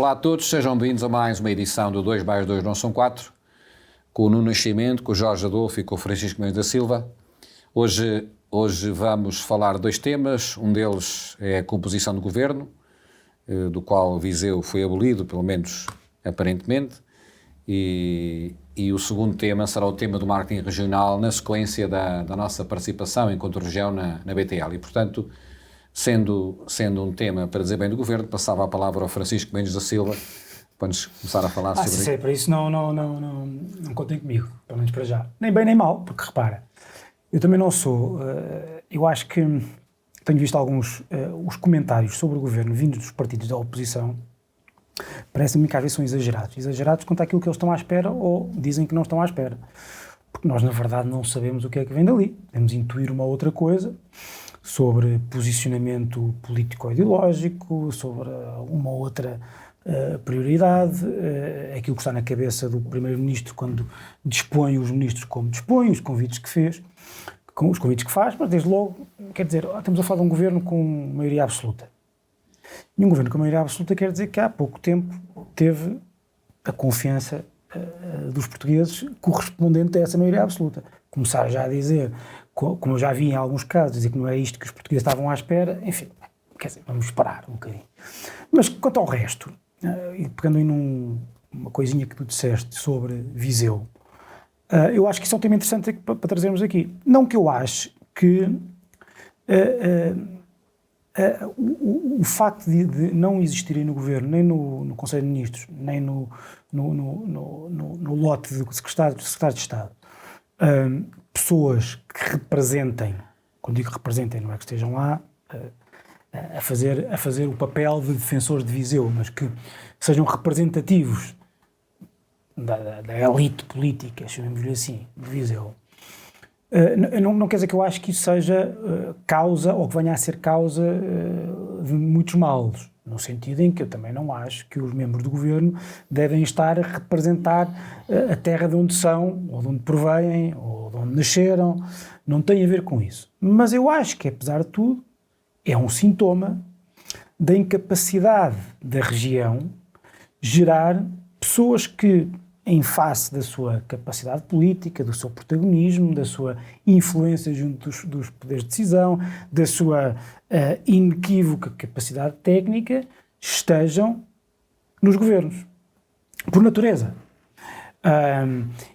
Olá a todos, sejam bem-vindos a mais uma edição do 2x2 não são 4, com o Nuno Nascimento, com o Jorge Adolfo e com o Francisco Mendes da Silva. Hoje vamos falar de dois temas, um deles é a composição do governo, do qual Viseu foi abolido, pelo menos aparentemente, e o segundo tema será o tema do marketing regional na sequência da nossa participação enquanto região na BTL. E, portanto, sendo um tema para dizer bem do governo, passava a palavra ao Francisco Mendes da Silva para nos começar a falar sobre isso. Para isso não contem comigo, pelo menos para já. Nem bem nem mal, porque repara, eu também não sou, eu acho que tenho visto alguns, os comentários sobre o governo vindos dos partidos da oposição, parecem-me que às vezes são exagerados quanto àquilo que eles estão à espera ou dizem que não estão à espera. Porque nós, na verdade, não sabemos o que é que vem dali. Podemos intuir uma outra coisa sobre posicionamento político-ideológico, sobre uma outra prioridade, aquilo que está na cabeça do Primeiro-Ministro quando dispõe os ministros como dispõe, os convites que fez, com os convites que faz, mas desde logo, quer dizer, estamos a falar de um governo com maioria absoluta. E um governo com maioria absoluta quer dizer que há pouco tempo teve a confiança dos portugueses correspondente a essa maioria absoluta. Começar já a dizer, como eu já vi em alguns casos, dizer que não é isto que os portugueses estavam à espera, enfim, quer dizer, vamos esperar um bocadinho. Mas quanto ao resto, e pegando aí numa coisinha que tu disseste sobre Viseu, eu acho que isso é um tema interessante para trazermos aqui. Não que eu ache que o facto de não existirem no Governo, nem no Conselho de Ministros, nem no lote de secretários de Estado, pessoas que representem, quando digo representem, não é que estejam lá a fazer o papel de defensores de Viseu, mas que sejam representativos da elite política, chamemos-lhe assim, de Viseu. Não quer dizer que eu acho que isso seja causa, ou que venha a ser causa de muitos males, no sentido em que eu também não acho que os membros do governo devem estar a representar a terra de onde são, ou de onde provêm, ou de onde nasceram, não tem a ver com isso. Mas eu acho que, apesar de tudo, é um sintoma da incapacidade da região gerar pessoas que, em face da sua capacidade política, do seu protagonismo, da sua influência junto dos poderes de decisão, da sua inequívoca capacidade técnica, estejam nos governos. Por natureza.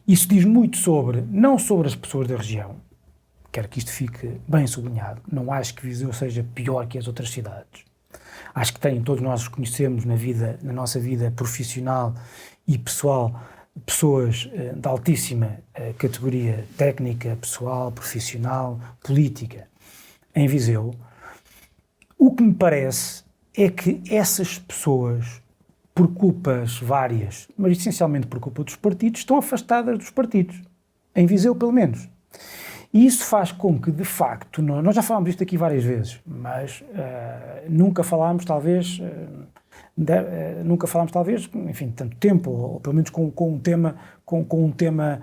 Isso diz muito não sobre as pessoas da região, quero que isto fique bem sublinhado, não acho que Viseu seja pior que as outras cidades. Acho que todos nós os conhecemos na nossa vida profissional e pessoal, pessoas de altíssima categoria técnica, pessoal, profissional, política, em Viseu. O que me parece é que essas pessoas, por culpas várias, mas essencialmente por culpa dos partidos, estão afastadas dos partidos, em Viseu pelo menos. E isso faz com que, de facto, nós já falámos disto aqui várias vezes, mas nunca falámos talvez, enfim, tanto tempo, ou pelo menos com um tema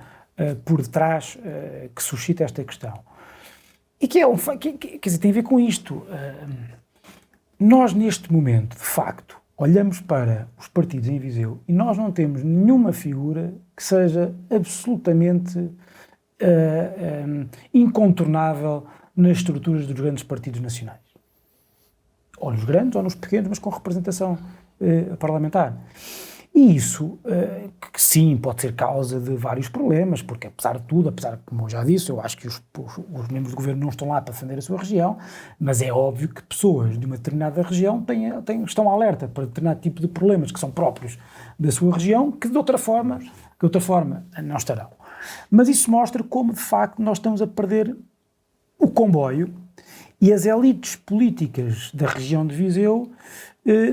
por detrás que suscita esta questão. E quer dizer, tem a ver com isto. Nós, neste momento, de facto, olhamos para os partidos em Viseu e nós não temos nenhuma figura que seja absolutamente incontornável nas estruturas dos grandes partidos nacionais. Ou nos grandes ou nos pequenos, mas com representação parlamentar. E isso, que sim, pode ser causa de vários problemas, porque apesar de tudo, como eu já disse, eu acho que os membros do governo não estão lá para defender a sua região, mas é óbvio que pessoas de uma determinada região estão alerta para determinado tipo de problemas que são próprios da sua região, que de outra forma não estarão. Mas isso mostra como, de facto, nós estamos a perder o comboio e as elites políticas da região de Viseu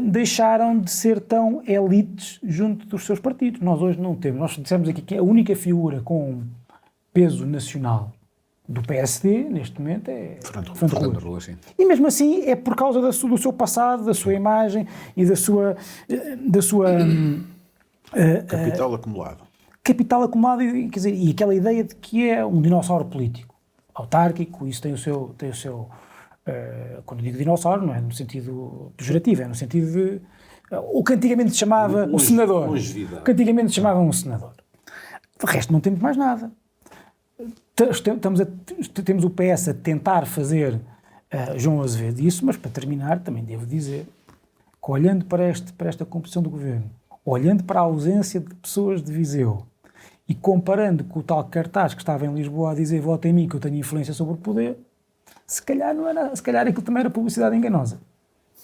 deixaram de ser tão elites junto dos seus partidos. Nós hoje não temos. Nós dissemos aqui que a única figura com peso nacional do PSD, neste momento, é Fernando Ruas. E mesmo assim é por causa do seu passado, da sua imagem e da sua capital acumulado. Capital acumulado, quer dizer, e aquela ideia de que é um dinossauro político, autárquico, isso tem o seu quando digo dinossauro, não é no sentido pejorativo, é no sentido de O que antigamente se chamava o senador. longevidade. O que antigamente se chamava um senador. De resto, não temos mais nada. Temos o PS a tentar fazer João Azevedo isso, mas para terminar, também devo dizer que olhando para esta composição do governo, olhando para a ausência de pessoas de Viseu e comparando com o tal cartaz que estava em Lisboa a dizer vota em mim que eu tenho influência sobre o poder, se calhar aquilo também era publicidade enganosa.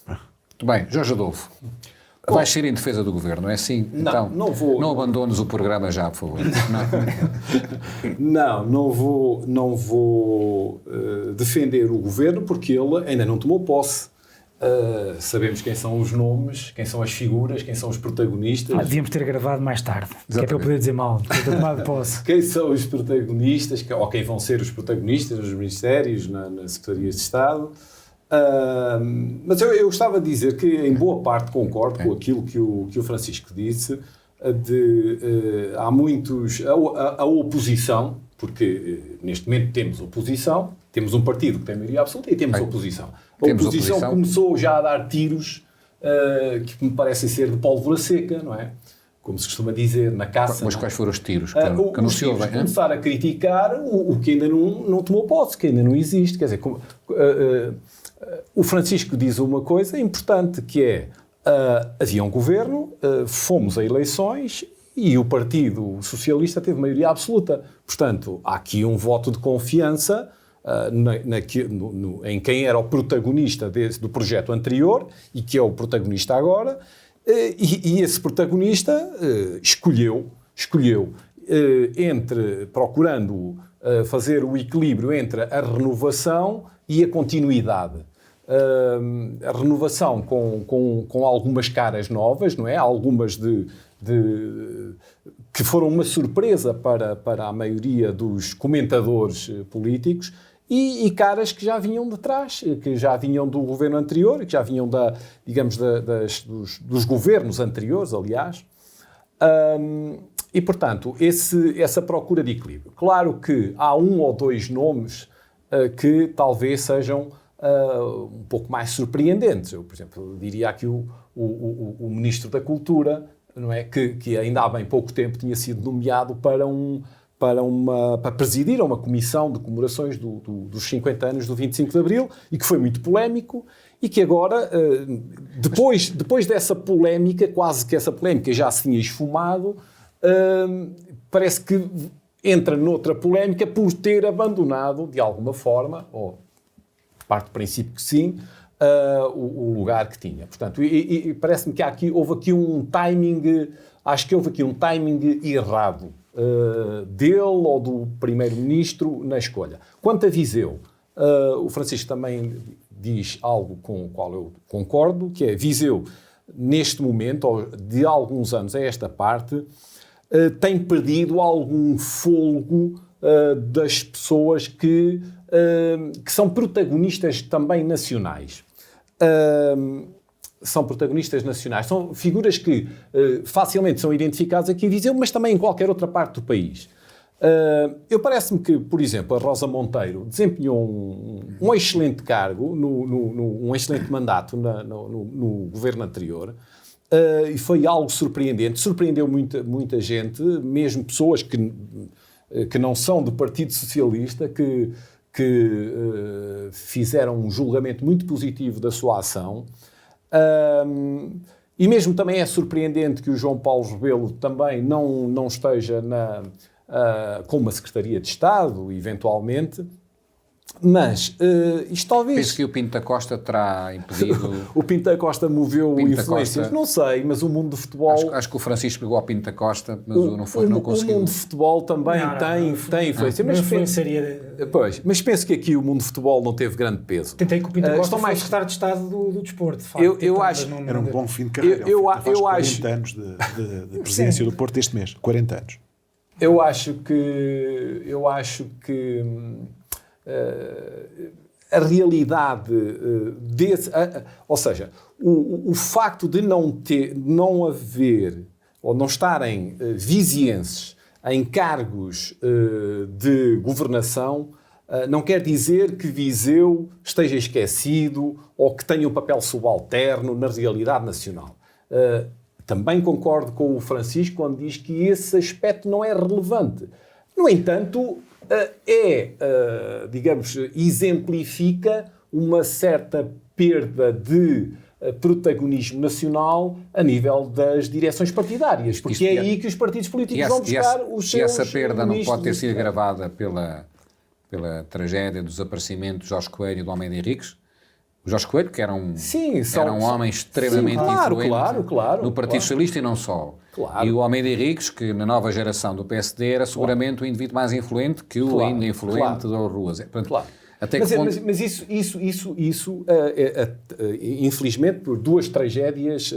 Muito bem, Jorge Adolfo. Vais ser em defesa do governo, não é assim? Não, então, não vou. Não abandones o programa já, por favor. Não vou defender o governo porque ele ainda não tomou posse. Sabemos quem são os nomes, quem são as figuras, quem são os protagonistas. Devíamos ter gravado mais tarde, que é para eu poder dizer mal, porque eu tomado posse. Quem são os protagonistas, ou quem vão ser os protagonistas nos ministérios, na Secretaria de Estado. Mas eu gostava de dizer que em boa parte concordo com aquilo que o Francisco disse, há muitos, a oposição, porque neste momento temos oposição, temos um partido que tem maioria absoluta e temos oposição. A oposição começou já a dar tiros que me parecem ser de pólvora seca, não é? Como se costuma dizer, na caça. Mas quais foram os tiros que anunciou bem? Começar a criticar o que ainda não tomou posse, que ainda não existe. Quer dizer, o Francisco diz uma coisa importante, que é, havia um governo, fomos a eleições e o Partido Socialista teve maioria absoluta. Portanto, há aqui um voto de confiança em quem era o protagonista do projeto anterior e que é o protagonista agora, e esse protagonista escolheu procurando fazer o equilíbrio entre a renovação e a continuidade. A renovação com algumas caras novas, não é? Algumas que foram uma surpresa para a maioria dos comentadores políticos, e caras que já vinham de trás, que já vinham do governo anterior, que já vinham dos governos anteriores, aliás. E, portanto, essa procura de equilíbrio. Claro que há um ou dois nomes que talvez sejam um pouco mais surpreendentes. Eu, por exemplo, diria aqui o Ministro da Cultura, não é? Que ainda há bem pouco tempo tinha sido nomeado para presidir uma comissão de comemorações dos 50 anos do 25 de Abril, e que foi muito polémico, e que agora, depois dessa polémica, quase que essa polémica já se tinha esfumado, parece que entra noutra polémica por ter abandonado, de alguma forma, ou parte do princípio que sim, o lugar que tinha. Portanto, e parece-me que houve aqui um timing, acho que houve aqui um timing errado dele ou do Primeiro-Ministro na escolha. Quanto a Viseu, o Francisco também diz algo com o qual eu concordo, que é Viseu, neste momento, ou de alguns anos a esta parte, tem perdido algum fôlego das pessoas que são protagonistas também nacionais. São protagonistas nacionais. São figuras que facilmente são identificadas aqui em Viseu, mas também em qualquer outra parte do país. Parece-me que, por exemplo, a Rosa Monteiro desempenhou um excelente cargo, um excelente mandato no governo anterior, e foi algo surpreendente. Surpreendeu muita gente, mesmo pessoas que não são do Partido Socialista, que fizeram um julgamento muito positivo da sua ação. E mesmo também é surpreendente que o João Paulo Rebelo também não esteja com uma Secretaria de Estado, eventualmente. Mas isto talvez... Penso que o Pinto da Costa terá impedido... O Pinto da Costa moveu influências? Não sei, mas o mundo do futebol... Acho que o Francisco pegou a Pinto da Costa, mas não conseguiu. O mundo do futebol também tem influência. Mas penso que aqui o mundo do futebol não teve grande peso. Tentei que o Pinto da Costa fosse secretário de Estado do desporto. De facto, eu acho... Era um bom fim de carreira. Eu acho 40 anos de presidência do Porto este mês. 40 anos. Eu acho que a realidade ou seja, o facto de não haver ou não estarem vizienses em cargos de governação não quer dizer que Viseu esteja esquecido ou que tenha um papel subalterno na realidade nacional. Também concordo com o Francisco quando diz que esse aspecto não é relevante. No entanto, digamos, exemplifica uma certa perda de protagonismo nacional a nível das direções partidárias, porque é aí que os partidos políticos vão buscar os seus... E essa perda não pode ter sido agravada pela tragédia do desaparecimento de Jorge Coelho e do Almeida Henriques? O Jorge Coelho, que era um homem extremamente influente no Partido Socialista e não só. Claro. E o Almeida Henriques, que na nova geração do PSD era seguramente o indivíduo mais influente que o ainda influente Dr. Ruas. Portanto, até que ponto... mas isso infelizmente, por duas tragédias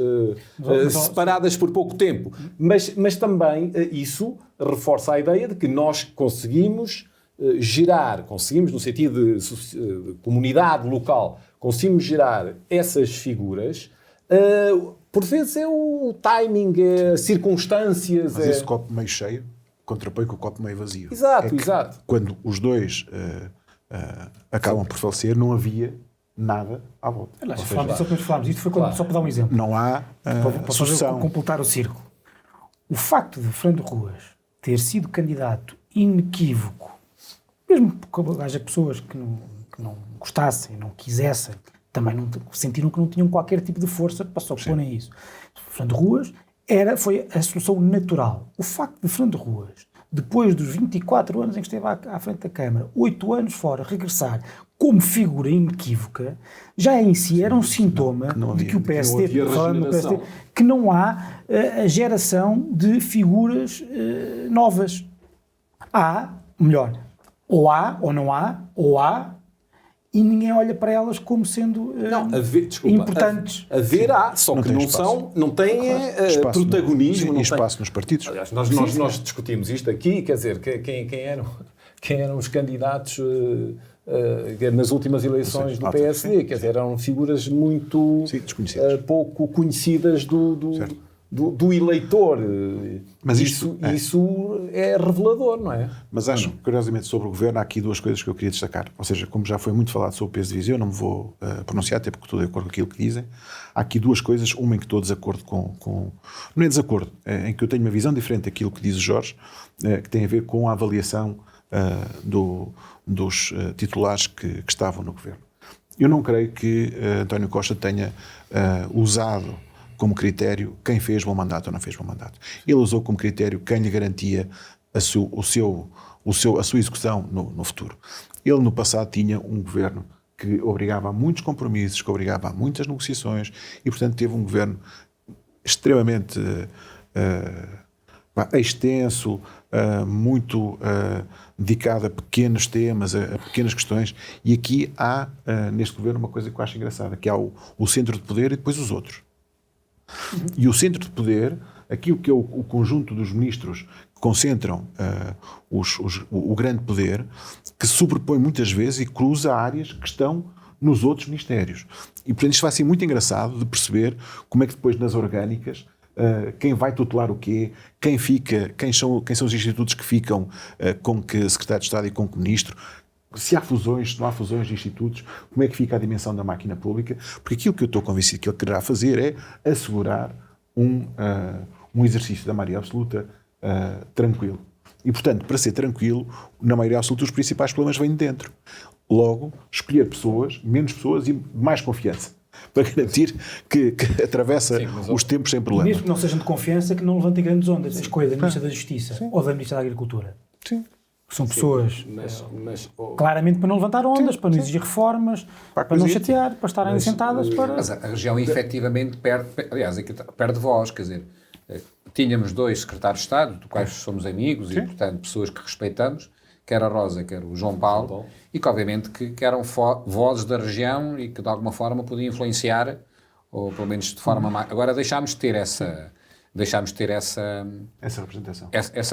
separadas por pouco tempo. Mas também isso reforça a ideia de que nós conseguimos no sentido de comunidade local, conseguimos gerar essas figuras. Por vezes é o timing, é circunstâncias. Mas esse copo meio cheio contrapõe com o copo meio vazio. Exato. Quando os dois acabam por falecer, não havia nada à volta. Falámos. Isto foi só para dar um exemplo. Não há para completar o círculo. O facto de Fernando Ruas ter sido candidato inequívoco, mesmo porque haja pessoas que não gostassem, não quisessem, também não sentiram que não tinham qualquer tipo de força para se oporem a isso. Fernando Ruas foi a solução natural. O facto de Fernando Ruas, depois dos 24 anos em que esteve à frente da Câmara, 8 anos fora, regressar como figura inequívoca, já em si era um sintoma de que o PSD, que não há a geração de figuras novas. Ou há, ou não há, ou há, e ninguém olha para elas como sendo importantes. Há, só que não têm protagonismo. Espaço nos partidos. Aliás, nós discutimos isto aqui, quer dizer, quem eram os candidatos nas últimas eleições do PSD, quer dizer, eram figuras muito pouco conhecidas do eleitor. Mas isso é revelador, não é? Mas acho, curiosamente, sobre o governo, há aqui duas coisas que eu queria destacar. Ou seja, como já foi muito falado sobre o peso de Viseu, eu não me vou pronunciar, até porque estou de acordo com aquilo que dizem. Há aqui duas coisas, uma em que estou de desacordo com... Não é desacordo, em que eu tenho uma visão diferente daquilo que diz o Jorge, que tem a ver com a avaliação dos titulares que estavam no governo. Eu não creio que António Costa tenha usado como critério quem fez bom mandato ou não fez bom mandato. Ele usou como critério quem lhe garantia a sua execução no futuro. Ele no passado tinha um governo que obrigava a muitos compromissos, que obrigava a muitas negociações e, portanto, teve um governo extremamente extenso, muito dedicado a pequenos temas, a pequenas questões, e aqui há neste governo uma coisa que eu acho engraçada, que há o centro de poder e depois os outros. E o centro de poder, aquilo que é o conjunto dos ministros que concentram o grande poder, que se sobrepõe muitas vezes e cruza áreas que estão nos outros ministérios. E, portanto, isto vai ser muito engraçado de perceber como é que depois nas orgânicas quem vai tutelar o quê, quem são os institutos que ficam com que secretário de Estado e com que ministro, se há fusões, se não há fusões de institutos, como é que fica a dimensão da máquina pública, porque aquilo que eu estou convencido que ele quererá fazer é assegurar um exercício da maioria absoluta tranquilo. E, portanto, para ser tranquilo, na maioria absoluta os principais problemas vêm de dentro. Logo, escolher pessoas, menos pessoas e mais confiança, para garantir que atravessa os tempos sem problema. Mesmo que não sejam de confiança, que não levantem grandes ondas. A escolha da Ministra da Justiça ou da Ministra da Agricultura. Sim. São pessoas, claramente, para não levantar ondas, para não exigir reformas, para não chatear, para estarem sentadas para... Mas a região efetivamente perde voz, quer dizer, tínhamos 2 secretários de Estado, dos quais somos amigos e, portanto, pessoas que respeitamos, quer a Rosa, quer o João Paulo, e que, obviamente, que eram vozes da região e que, de alguma forma, podiam influenciar, ou pelo menos de forma mais... Agora deixámos de ter essa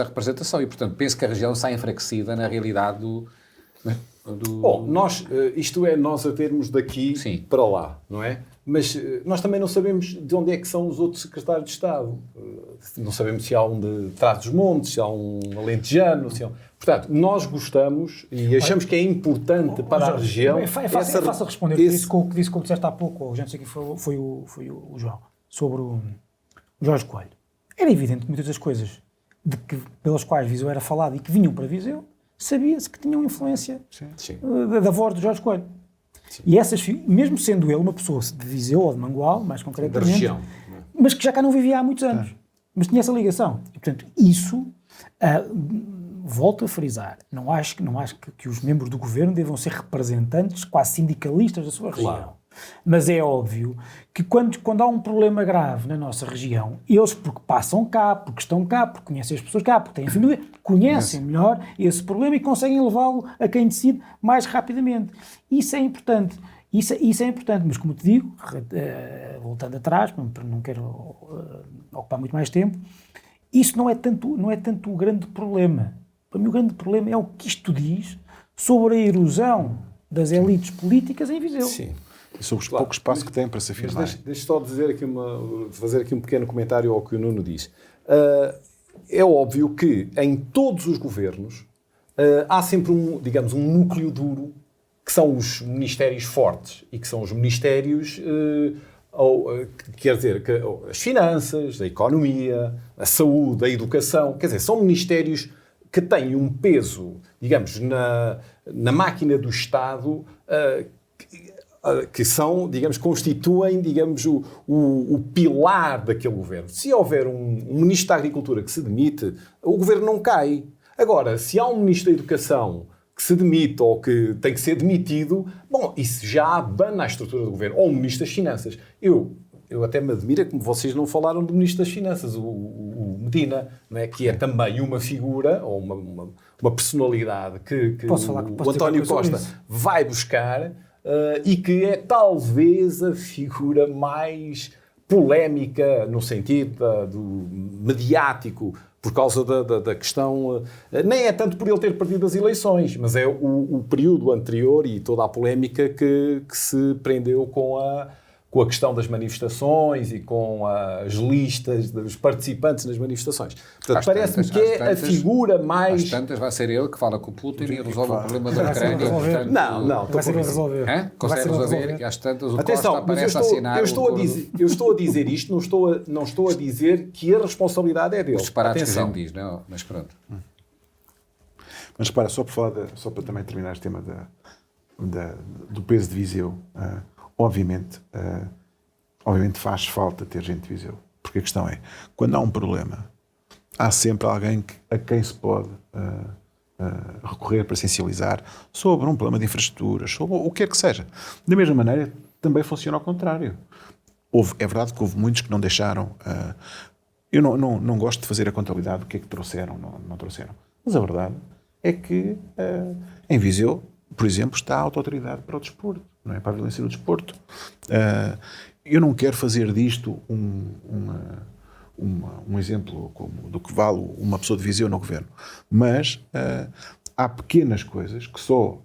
representação e, portanto, penso que a região sai enfraquecida na realidade do... Bom, isto é nós a vermos daqui para lá, não é? Mas nós também não sabemos de onde é que são os outros secretários de Estado. Não sabemos se há um de Trás-os-Montes, se há um alentejano, se há... Portanto, nós gostamos e achamos que é importante para a região... É fácil responder isso com o que disseste há pouco, ou já não sei quem foi o João, sobre Jorge Coelho. Era evidente que muitas das coisas pelas quais Viseu era falado e que vinham para Viseu, sabia-se que tinham influência da voz de Jorge Coelho. Sim. E essas, mesmo sendo ele uma pessoa de Viseu ou de Mangual, mais concretamente, da região, mas que já cá não vivia há muitos anos, mas tinha essa ligação. E, portanto, isso, volto a frisar, não acho que os membros do governo devam ser representantes quase sindicalistas da sua região. Mas é óbvio que quando há um problema grave na nossa região, eles, porque passam cá, porque estão cá, porque conhecem as pessoas cá, porque têm família, conhecem melhor esse problema e conseguem levá-lo a quem decide mais rapidamente. Isso é importante. Isso é importante, mas como te digo, voltando atrás, não quero ocupar muito mais tempo, isso não é tanto o grande problema. Para mim o grande problema é o que isto diz sobre a erosão das elites políticas em Viseu. Sim. E sobre o pouco espaço que tem para se afirmar. Deixa só dizer fazer aqui um pequeno comentário ao que o Nuno diz. É óbvio que em todos os governos há sempre um núcleo duro que são os ministérios fortes e que são os ministérios, quer dizer, as finanças, a economia, a saúde, a educação, quer dizer, são ministérios que têm um peso, digamos, na máquina do Estado que são, digamos, constituem, digamos, o pilar daquele governo. Se houver um ministro da Agricultura que se demite, o governo não cai. Agora, se há um ministro da Educação que se demite ou que tem que ser demitido, bom, isso já abana a estrutura do governo. Ou um ministro das Finanças. Eu até me admiro como vocês não falaram do ministro das Finanças, o Medina, não é? Que é também uma figura ou uma personalidade que o António Costa vai buscar. E que é talvez a figura mais polémica no sentido do mediático, por causa da questão, nem é tanto por ele ter perdido as eleições, mas é o período anterior e toda a polémica que se prendeu com a questão das manifestações e com as listas dos participantes nas manifestações. Portanto, parece-me que é a figura mais... Às tantas vai ser ele que fala com o Putin e resolve o problema da Ucrânia. Não. Vai ser resolver. Consegue resolver e às tantas o Atenção, Costa aparece a assinar eu estou a dizer isto, não estou a dizer que a responsabilidade é dele. Os disparates que a Atenção. gente diz, não? Mas pronto. Mas repara, só para também terminar este tema do peso de Viseu, obviamente faz falta ter gente de Viseu, porque a questão é, quando há um problema, há sempre alguém a quem se pode recorrer para sensibilizar sobre um problema de infraestruturas, sobre o que quer que seja. Da mesma maneira, também funciona ao contrário. É verdade que houve muitos que não deixaram... eu não gosto de fazer a contabilidade do que é que trouxeram, não trouxeram. Mas a verdade é que em Viseu, por exemplo, está a autoridade para o desporto, não é? Para a violência do desporto. Eu não quero fazer disto um exemplo do que vale uma pessoa de Viseu no governo, mas há pequenas coisas que só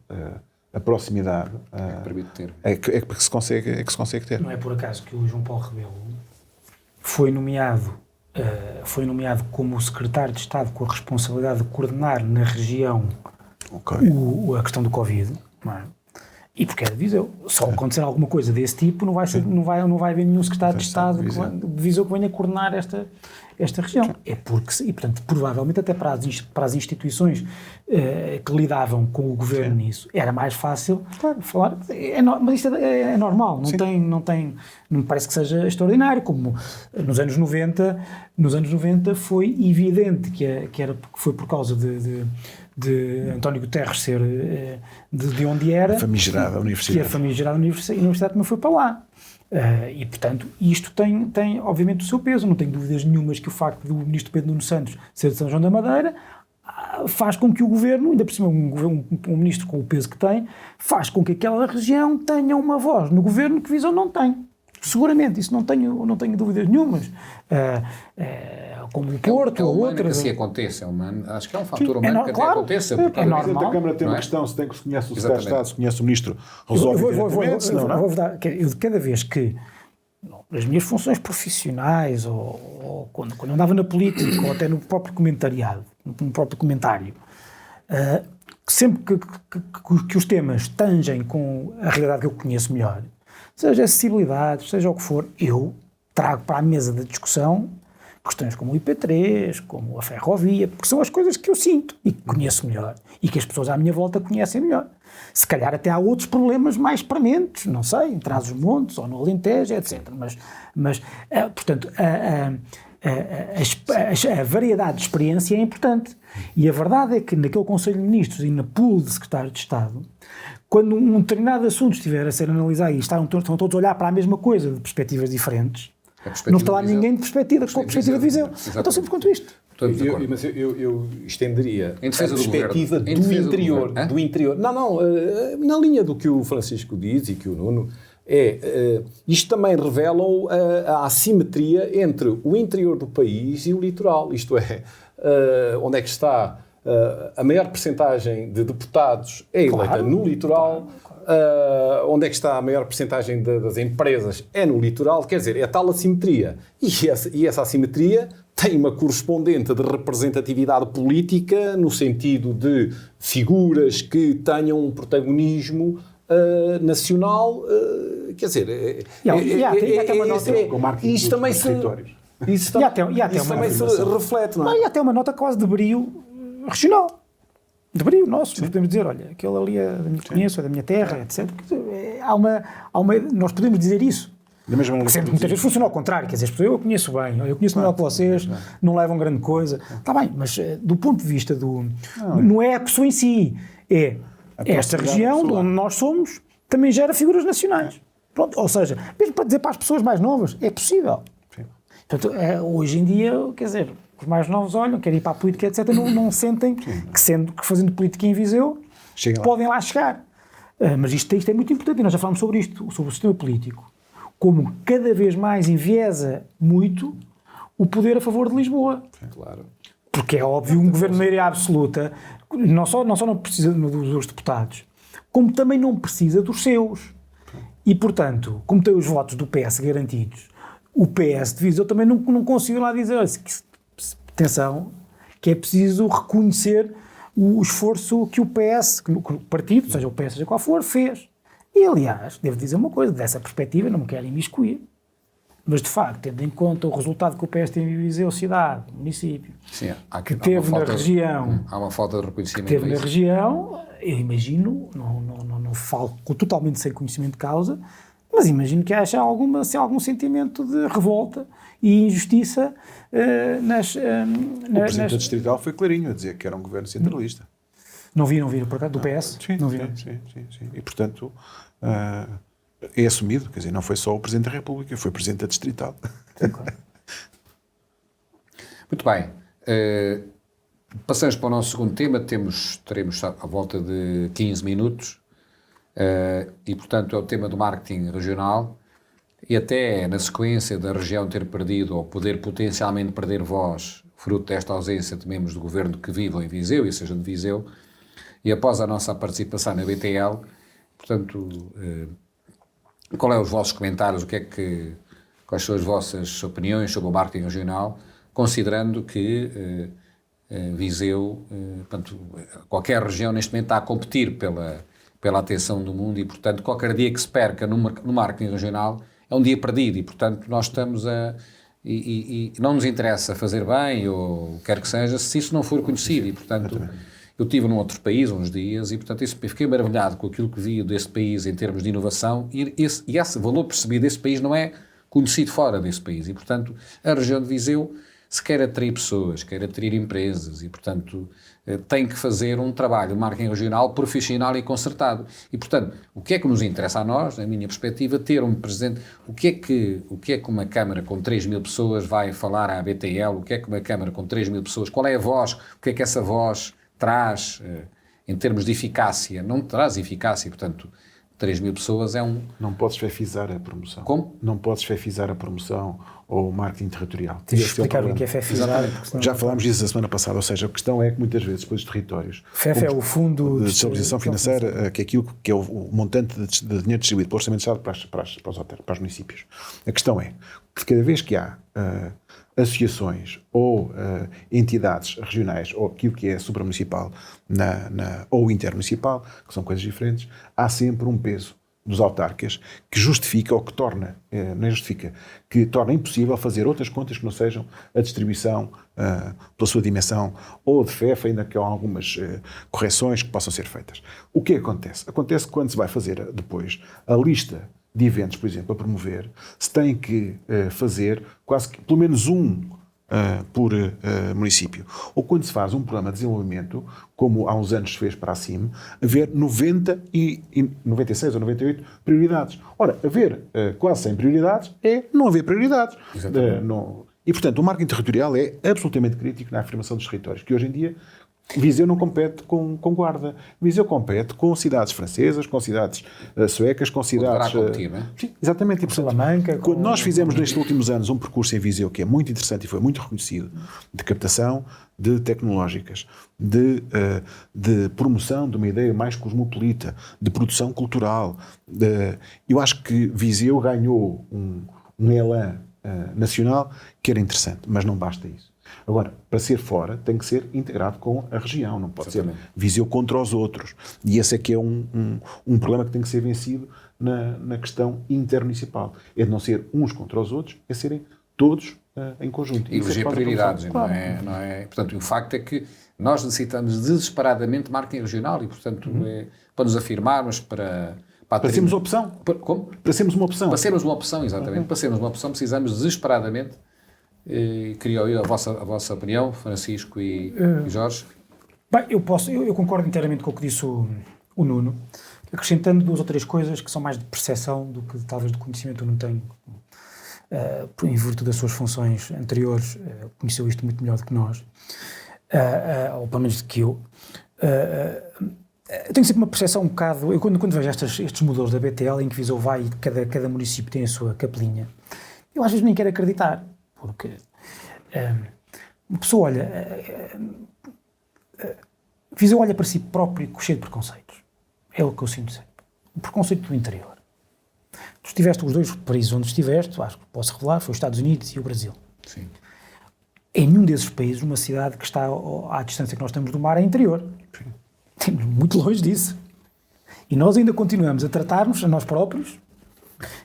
a proximidade é que se consegue ter. Não é por acaso que o João Paulo Rebelo foi nomeado como o secretário de Estado com a responsabilidade de coordenar na região a questão do Covid, não é? E porque é de Viseu. Só acontecer alguma coisa desse tipo, não vai haver nenhum secretário de Estado de Viseu que venha coordenar esta região. É porque, e portanto, provavelmente até para as instituições que lidavam com o governo nisso, era mais fácil falar. Mas isto é normal, não parece que seja extraordinário, como nos anos 90 foi evidente que foi por causa de António Guterres ser de onde era, a famigerada universidade. Que a famigerada universidade também foi para lá. E, portanto, isto tem obviamente o seu peso. Não tenho dúvidas nenhumas que o facto do ministro Pedro Nuno Santos ser de São João da Madeira faz com que o governo, ainda por cima um ministro com o peso que tem, faz com que aquela região tenha uma voz no governo que Viseu não tem. Seguramente, isso não tenho dúvidas nenhumas. Como o Porto ou outras. Que assim aconteça, acho que é um fator humano que até aconteça. É normal. A Câmara tem uma questão, se conhece o secretário de Estado, se conhece o ministro, resolve eu de cada vez que, nas minhas funções profissionais, ou quando eu andava na política, ou até no próprio comentariado, no próprio comentário, sempre que os temas tangem com a realidade que eu conheço melhor, seja acessibilidade, seja o que for, eu trago para a mesa da discussão questões como o IP3, como a ferrovia, porque são as coisas que eu sinto e que conheço melhor e que as pessoas à minha volta conhecem melhor. Se calhar até há outros problemas mais prementes, não sei, em Trás-os-Montes ou no Alentejo, etc. Mas portanto, a variedade de experiência é importante. E a verdade é que naquele Conselho de Ministros e na pool de Secretários de Estado, quando um determinado assunto estiver a ser analisado e estão todos a olhar para a mesma coisa de perspectivas diferentes, não está lá ninguém com a perspectiva de Viseu. Então, simples quanto isto. Mas eu estenderia a perspectiva do interior. Não, na linha do que o Francisco diz e que o Nuno, isto também revela a assimetria entre o interior do país e o litoral. Isto é, onde é que está a maior percentagem de deputados é eleita no litoral, onde é que está a maior percentagem das empresas é no litoral, quer dizer, é tal assimetria. E essa assimetria tem uma correspondente de representatividade política no sentido de figuras que tenham um protagonismo nacional, quer dizer... E até uma nota... Isso também se reflete, não é? E até uma nota quase de brio regional. De brio nosso, podemos dizer, olha, aquele ali é da minha conheço, é da minha terra, etc. Nós podemos dizer isso. Sempre, muitas vezes funciona ao contrário, quer dizer, as pessoas, eu conheço bem, eu conheço melhor que vocês, não levam grande coisa. Está bem, mas do ponto de vista não é a pessoa em si, é esta região onde nós somos, também gera figuras nacionais. Pronto, ou seja, mesmo para dizer para as pessoas mais novas, é possível. Portanto, hoje em dia, quer dizer, os mais novos olham, querem ir para a política, etc., não sentem que fazendo política em Viseu, podem lá chegar. Mas isto é muito importante, e nós já falamos sobre isto, sobre o sistema político, como cada vez mais enviesa muito o poder a favor de Lisboa. Claro. Porque é óbvio, um governo de maioria absoluta não só não precisa dos deputados, como também não precisa dos seus. E, portanto, como tem os votos do PS garantidos, o PS de Viseu também não conseguiu lá dizer, atenção, que é preciso reconhecer o esforço que o PS, que o partido, seja o PS, seja qual for, fez. E, aliás, devo dizer uma coisa, dessa perspectiva, não me quero imiscuir, mas, de facto, tendo em conta o resultado que o PS tem em Viseu, cidade, município, que teve na região... Há uma falta de reconhecimento. Que teve na região, eu imagino, não falo totalmente sem conhecimento de causa, mas imagino que haja algum sentimento de revolta e injustiça o Presidente da Distrital foi clarinho a dizer que era um governo centralista. Não vi, por acaso, do PS? Sim. E, portanto, é assumido, quer dizer, não foi só o Presidente da República, foi o Presidente da Distrital. Claro. Muito bem. Passamos para o nosso segundo tema, teremos à volta de 15 minutos, e, portanto, é o tema do marketing regional, e até na sequência da região ter perdido, ou poder potencialmente perder voz, fruto desta ausência de membros do governo que vivam em Viseu e sejam de Viseu, e após a nossa participação na BTL, portanto, qual é os vossos comentários, quais são as vossas opiniões sobre o marketing regional, considerando que Viseu, portanto, qualquer região neste momento está a competir pela atenção do mundo e, portanto, qualquer dia que se perca no marketing regional é um dia perdido e, portanto, nós estamos e não nos interessa fazer bem ou quer que seja, se isso não for conhecido e, portanto, eu estive num outro país uns dias e, portanto, fiquei maravilhado com aquilo que vi desse país em termos de inovação e esse valor percebido desse país não é conhecido fora desse país e, portanto, a região de Viseu se quer atrair pessoas, quer atrair empresas e, portanto, tem que fazer um trabalho de marketing regional profissional e concertado. E, portanto, o que é que nos interessa a nós, na minha perspectiva, ter um presidente... O que é que uma Câmara com 3 mil pessoas vai falar à BTL? O que é que uma Câmara com 3 mil pessoas... Qual é a voz? O que é que essa voz traz em termos de eficácia? Não traz eficácia, portanto... 3 mil pessoas é um... Não podes fefizar a promoção. Como? Não podes fefizar a promoção ou o marketing territorial. Tens de explicar o que é fefizar. Já falámos disso a semana passada, ou seja, a questão é que muitas vezes depois dos territórios... FEF é o Fundo de Estabilização Financeira, que é aquilo que é o montante de dinheiro distribuído pelo Orçamento de Estado para os municípios. A questão é que cada vez que há associações ou entidades regionais ou aquilo que é supramunicipal ou intermunicipal, que são coisas diferentes, há sempre um peso dos autarcas que justifica ou que torna, não justifica, que torna impossível fazer outras contas que não sejam a distribuição pela sua dimensão ou de FEF, ainda que há algumas correções que possam ser feitas. O que acontece? Acontece que quando se vai fazer depois a lista de eventos, por exemplo, a promover, se tem que fazer quase que pelo menos por município. Ou quando se faz um programa de desenvolvimento, como há uns anos se fez para a CIM, haver 90 e 96 ou 98 prioridades. Ora, haver quase 100 prioridades é não haver prioridades. E, portanto, o marketing territorial é absolutamente crítico na afirmação dos territórios, que hoje em dia Viseu não compete com Guarda. Viseu compete com cidades francesas, com cidades suecas, com cidades... competir, não é? Sim, exatamente. E, portanto, Salamanca, quando nós fizemos nestes últimos anos um percurso em Viseu que é muito interessante e foi muito reconhecido, de captação de tecnológicas, de promoção de uma ideia mais cosmopolita, de produção cultural, eu acho que Viseu ganhou um elan nacional que era interessante, mas não basta isso. Agora, para ser fora, tem que ser integrado com a região, não pode ser Viseu contra os outros. E esse é que é um problema que tem que ser vencido na questão intermunicipal. É de não ser uns contra os outros, é serem todos em conjunto. E eleger prioridades, não é? Portanto, o facto é que nós necessitamos desesperadamente marketing regional e, portanto, para nos afirmarmos, para sermos opção. Como? Para sermos uma opção. Para sermos uma opção, exatamente. Para sermos uma opção, precisamos desesperadamente. Queria ouvir a vossa opinião, Francisco e Jorge. Bem, eu concordo inteiramente com o que disse o Nuno, acrescentando 2 ou 3 coisas que são mais de percepção do que talvez de conhecimento. Eu não tenho, em virtude das suas funções anteriores, conheceu isto muito melhor do que nós, ou pelo menos do que eu. Eu tenho sempre uma percepção um bocado... Eu quando vejo estes modelos da BTL, em que Viseu vai e cada município tem a sua capelinha, eu às vezes nem quero acreditar. Porque uma pessoa olha... Viseu olha para si próprio cheio de preconceitos. É o que eu sinto sempre. O preconceito do interior. Tu estiveste, os 2 países onde estiveste, acho que posso revelar, foi os Estados Unidos e o Brasil. Sim. Em nenhum desses países, uma cidade que está à distância que nós estamos do mar é interior. Sim. Estamos muito longe disso. E nós ainda continuamos a tratar-nos a nós próprios.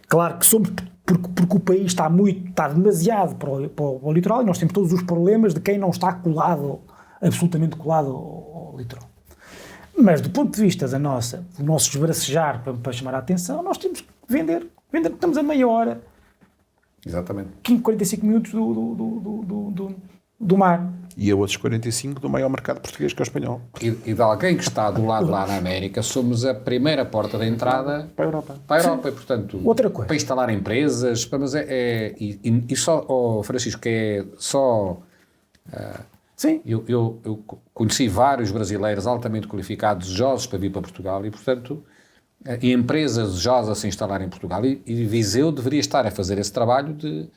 Claro que somos... Porque o país está demasiado para o litoral e nós temos todos os problemas de quem não está absolutamente colado ao litoral. Mas do ponto de vista do nosso esbracejar para chamar a atenção, nós temos que vender. Estamos a meia hora. Exatamente. 45 minutos do mar. E a outros 45 do maior mercado português, que é o espanhol. E de alguém que está do lado lá na América, somos a primeira porta de entrada para a Europa. E, portanto, outra coisa. Para instalar empresas, mas e só, Francisco, é só... Sim. Eu conheci vários brasileiros altamente qualificados, desejosos para vir para Portugal e, portanto, e empresas desejosas a se instalar em Portugal e Viseu deveria estar a fazer esse trabalho de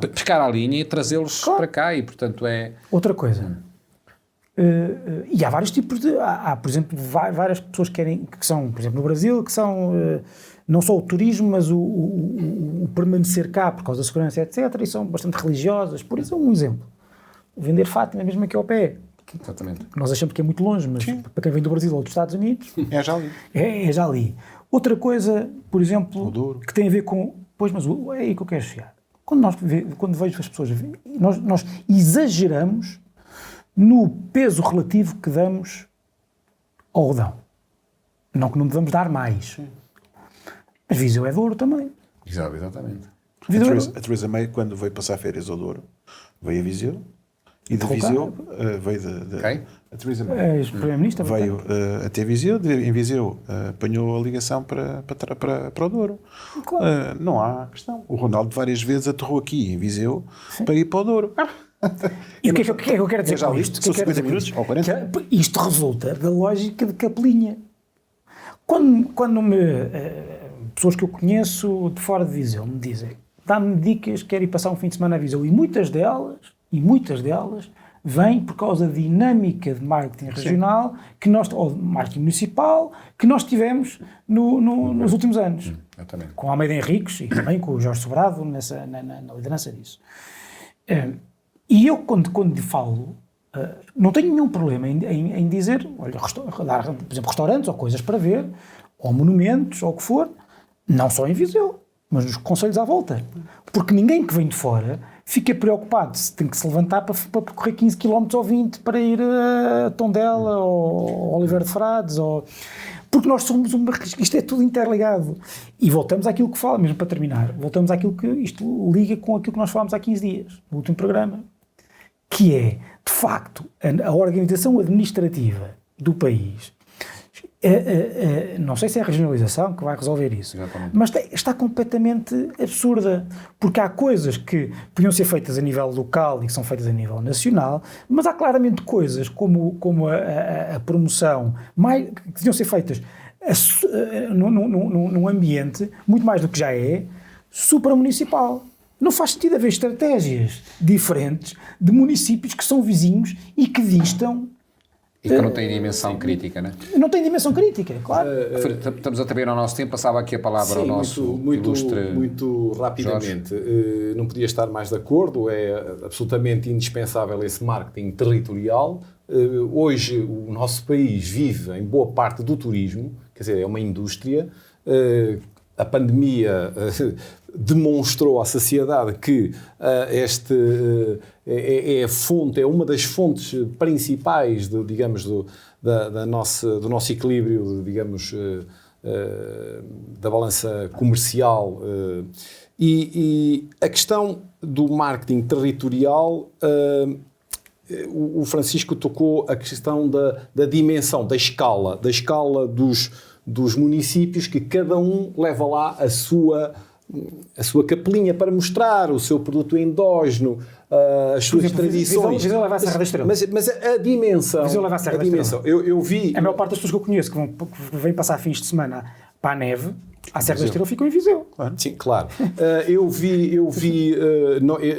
pescar a linha e trazê-los para cá e, portanto, Outra coisa. E há vários tipos há, por exemplo, várias pessoas que são, por exemplo, no Brasil, que são não só o turismo, mas o permanecer cá por causa da segurança, etc., e são bastante religiosas. Por isso é um exemplo. Vender Fátima mesmo aqui ao pé. Exatamente. Nós achamos que é muito longe, mas para quem vem do Brasil ou dos Estados Unidos... É já ali. É já ali. Outra coisa, por exemplo, que tem a ver com... Pois, mas é aí que eu quero chegar. Quando vejo as pessoas... Nós exageramos no peso relativo que damos ao Rodão. Não que não devemos dar mais. Mas Viseu é Douro também. Exatamente. A Theresa May, quando veio passar férias ao Douro, veio a Viseu. E de Viseu veio a Theresa May. A Primeira-Ministra veio até Viseu, em Viseu apanhou a ligação para o Douro. Claro. Não há questão. O Ronaldo várias vezes aterrou aqui em Viseu para ir para o Douro. E o que é que eu quero dizer com isto? São 50 minutos ou 40? Isto resulta da lógica de capelinha. Pessoas que eu conheço de fora de Viseu me dizem, dá-me dicas, quero ir passar um fim de semana a Viseu, e muitas delas vêm por causa da dinâmica de marketing regional, ou de marketing municipal, que nós tivemos nos últimos anos. Exatamente. Com Almeida Henriques e também com o Jorge Sobrado na liderança disso. E eu, quando falo, não tenho nenhum problema em dizer, olha, por exemplo, restaurantes ou coisas para ver, ou monumentos, ou o que for, não só em Viseu, mas nos concelhos à volta. Porque ninguém que vem de fora fica preocupado se tem que se levantar para percorrer 15 km ou 20 para ir a Tondela ou Oliveira de Frades, porque nós somos isto é tudo interligado. E voltamos àquilo que fala, mesmo para terminar, voltamos àquilo que isto liga com aquilo que nós falámos há 15 dias, no último programa, que é, de facto, a organização administrativa do país. Não sei se é a regionalização que vai resolver isso. Exatamente. Mas está completamente absurda, porque há coisas que podiam ser feitas a nível local e que são feitas a nível nacional, mas há claramente coisas como a promoção que deviam ser feitas num ambiente, muito mais do que já é, supramunicipal. Não faz sentido haver estratégias diferentes de municípios que são vizinhos e que distam. E que não tem dimensão crítica, não é? Não tem dimensão crítica, claro. Estamos a terminar o nosso tempo, passava aqui a palavra ao nosso ilustre muito rapidamente. Não podia estar mais de acordo, é absolutamente indispensável esse marketing territorial. Hoje o nosso país vive em boa parte do turismo, quer dizer, é uma indústria. A pandemia demonstrou à sociedade que é uma das fontes principais do nosso equilíbrio, digamos, da balança comercial. E a questão do marketing territorial, o Francisco tocou a questão da dimensão, da escala dos municípios, que cada um leva lá a sua capelinha para mostrar o seu produto endógeno, as suas tradições. Viseu leva a Serra da Estrela. Mas a dimensão... Viseu leva a Serra da Estrela. Eu vi... A maior parte das pessoas que eu conheço que vêm passar fins de semana para a neve, à Serra da Estrela, ficam em Viseu. Claro. Sim, claro. Eu vi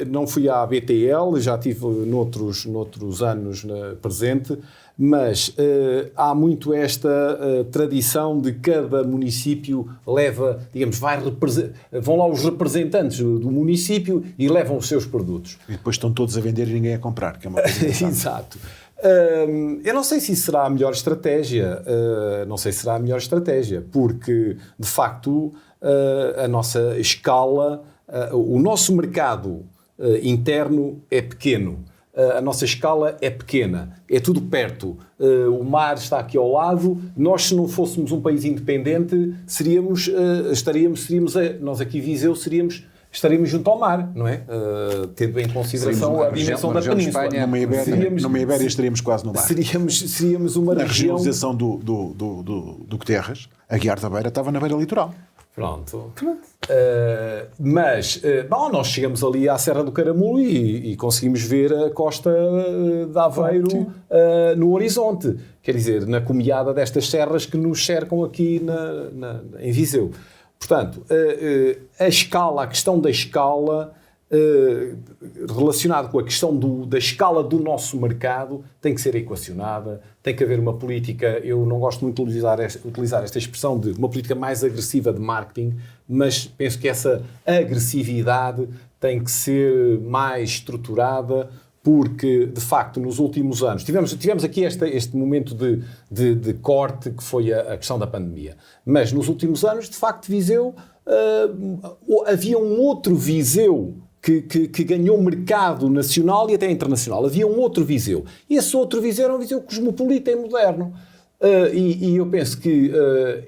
não fui à BTL, já estive noutros anos presente, mas há muito esta tradição de cada município leva, digamos, vão lá os representantes do município e levam os seus produtos. E depois estão todos a vender e ninguém a comprar, que é uma coisa Exato. Eu não sei se isso será a melhor estratégia, porque, de facto, a nossa escala, o nosso mercado interno é pequeno. A nossa escala é pequena, é tudo perto. O mar está aqui ao lado. Nós, se não fôssemos um país independente, nós aqui, Viseu, estaríamos junto ao mar, não é? Tendo em consideração a dimensão da península. Numa Ibéria estaríamos quase no mar. Seríamos uma região... Na regionalização do Guterres, a Guiar da Beira estava na beira litoral. Pronto. Nós chegamos ali à Serra do Caramulo e conseguimos ver a costa de Aveiro no horizonte. Quer dizer, na comiada destas serras que nos cercam aqui em Viseu. Portanto, a questão da escala, relacionado com a questão da escala do nosso mercado, tem que ser equacionada, tem que haver uma política. Eu não gosto muito de utilizar esta expressão de uma política mais agressiva de marketing, mas penso que essa agressividade tem que ser mais estruturada, porque, de facto, nos últimos anos tivemos aqui este momento de corte, que foi a questão da pandemia, mas nos últimos anos, de facto, Viseu, havia um outro Viseu que ganhou mercado nacional e até internacional. Havia um outro Viseu. E esse outro Viseu era um Viseu cosmopolita e moderno. E eu penso que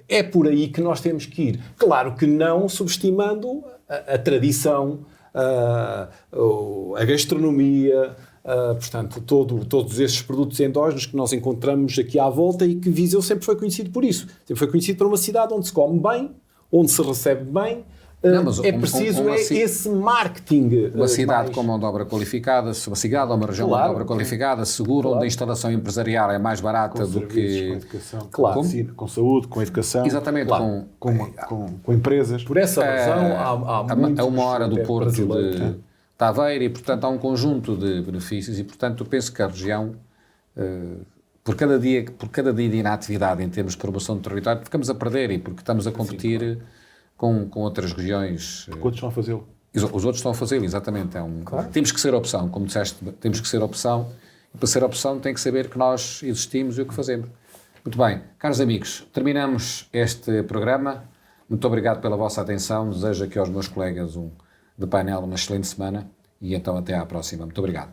é por aí que nós temos que ir. Claro que não subestimando a tradição, a gastronomia, portanto, todos esses produtos endógenos que nós encontramos aqui à volta, e que Viseu sempre foi conhecido por isso. Sempre foi conhecido por uma cidade onde se come bem, onde se recebe bem. É preciso esse marketing. Uma cidade com mão de obra qualificada, uma cidade ou uma região com mão de obra qualificada, segura, onde a instalação empresarial é mais barata do que... Com educação, com saúde, com educação. Exatamente, com empresas. Por essa razão, há muitos... A uma hora do Porto de Aveiro, e, portanto, há um conjunto de benefícios, e, portanto, eu penso que a região, por cada dia de inatividade em termos de promoção do território, ficamos a perder, e porque estamos a competir com outras regiões. Porque outros estão a fazê-lo. Os outros estão a fazê-lo, exatamente. Temos que ser opção, como disseste, temos que ser opção, e para ser opção tem que saber que nós existimos e o que fazemos. Muito bem, caros amigos, terminamos este programa. Muito obrigado pela vossa atenção. Desejo aqui aos meus colegas de painel uma excelente semana e então até à próxima. Muito obrigado.